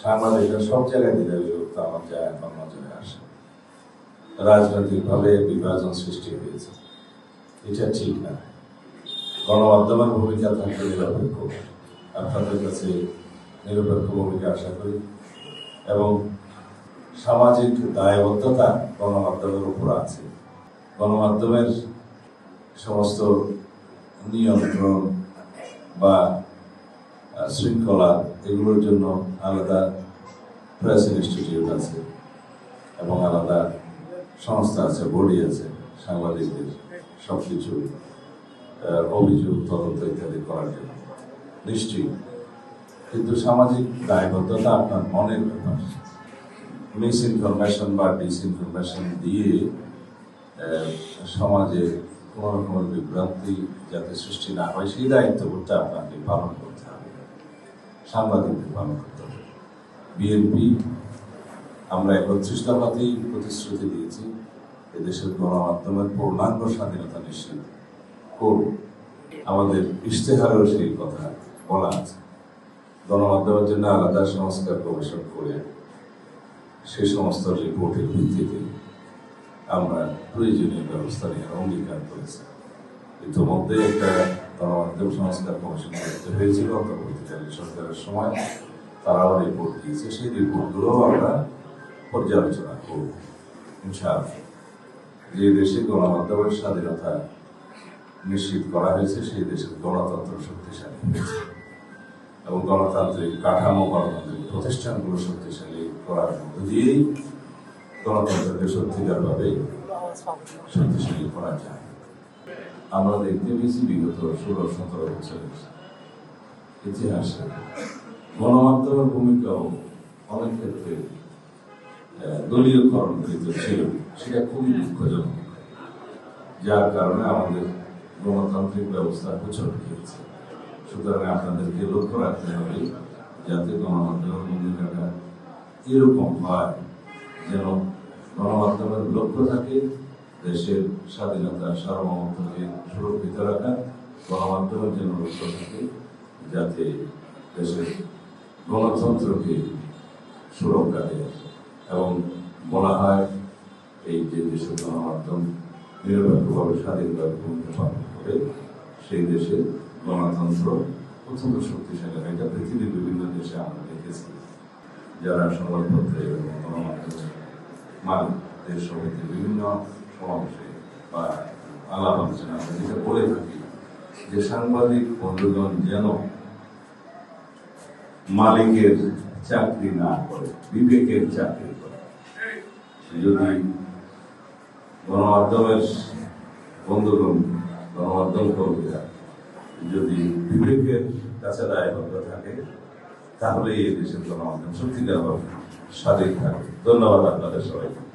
সাংবাদিকরা সব জায়গায় দিলে বিভক্ত আমার যায় এখন নজরে আসে। রাজনৈতিকভাবে বিভাজন সৃষ্টি হয়েছে, এটা ঠিক না। গণমাধ্যমের ভূমিকা থাকবে নিরপেক্ষ, আপনাদের কাছে নিরপেক্ষ ভূমিকা আশা করি, এবং সামাজিক দায়বদ্ধতা গণমাধ্যমের উপর আছে। গণমাধ্যমের সমস্ত নিয়ন্ত্রণ বা শৃঙ্খলা এগুলোর জন্য আলাদা প্রেস ইনস্টিটিউট আছে এবং আলাদা সংস্থা আছে, বডি আছে সাংবাদিকদের সবকিছু অভিযোগ তদন্ত ইত্যাদি করার জন্য নিশ্চয়ই। কিন্তু সামাজিক দায়বদ্ধতা আপনার মনের ব্যাপার। মিস ইনফরমেশন বা ডিসইনফরমেশন দিয়ে সমাজে কোনো রকমের বিভ্রান্তি যাতে সৃষ্টি না হয় সেই দায়িত্ববোধটা আপনাকে পালন করতে হবে, সাংবাদিকদের পালন করতে হবে। বিএনপি আমরা 31 দফাতেই প্রতিশ্রুতি দিয়েছি এদেশের গণমাধ্যমের পূর্ণাঙ্গ স্বাধীনতা নিশ্চিত করব। আমাদের ইশতেহারেও সেই কথা বলা আছে। গণমাধ্যমের জন্য আলাদা সংস্কার কমিশন করে সেই সমস্ত রিপোর্টের ভিত্তিতে আমরা প্রয়োজনীয় ব্যবস্থা নেওয়ার অঙ্গীকার করেছি। ইতিমধ্যে একটা গণমাধ্যম সংস্কার কমিশন করতে হয়েছিল অন্তর্বর্তীকালীন সরকারের সময়, তারাও রিপোর্ট দিয়েছে। সেই রিপোর্টগুলোও আমরা পর্যালোচনা করব ইনশাআল্লাহ। যে দেশে গণমাধ্যমের স্বাধীনতা নিশ্চিত করা হয়েছে সেই দেশের গণতন্ত্র শক্তিশালী হয়েছে এবং গণতান্ত্রিক কাঠামো, গণতান্ত্রিক প্রতিষ্ঠানগুলো শক্তিশালী করার মধ্য দিয়েই গণতন্ত্রকে সত্যিকারভাবে শক্তিশালী করা যায়। আমরা দেখতে পেয়েছি বিগত 16-17 বছরের ইতিহাসে গণমাধ্যমের ভূমিকাও অনেক ক্ষেত্রে দলীয়করণকৃত ছিল, সেটা খুবই দুঃখজনক, যার কারণে আমাদের গণতান্ত্রিক ব্যবস্থা হোঁচট খেয়েছে। সুতরাং আপনাদেরকে লক্ষ্য রাখতে হবে যাতে গণমাধ্যমের ভূমিকাটা এরকম হয় যেন গণমাধ্যমের লক্ষ্য থাকে দেশের স্বাধীনতা সার্বভৌমত্বকে সুরক্ষিত রাখা, গণমাধ্যমের জন্য লক্ষ্য থাকে যাতে দেশের গণতন্ত্রকে সুরক্ষা দেয়। এবং বলা হয় এই যে দেশের গণমাধ্যম নিরপেক্ষভাবে স্বাধীনভাবে ভূমিকা পালন করে সেই দেশের গণতন্ত্র অত্যন্ত শক্তিশালী হয়। এটা পৃথিবীর বিভিন্ন দেশে আমরা দেখেছি, যারা সংবাদপত্রে এবং গণমাধ্যমের মালিকদের সমিতি বিভিন্ন সমাবেশে বা আলাপ আলোচনা আমরা যেটা বলে থাকি যে সাংবাদিক বন্ধুগণ যেন মালিকের চাকরি না করে, বিবেকের চাকরি করে। যদি গণমাধ্যমের বন্ধুগণ, গণমাধ্যম কর্মীরা যদি বিবেকের কাছে দায়বদ্ধ থাকে তাহলে এই দেশের গণমাধ্যম সত্যিকার স্বাধীন থাকে। ধন্যবাদ আপনাদের সবাইকে।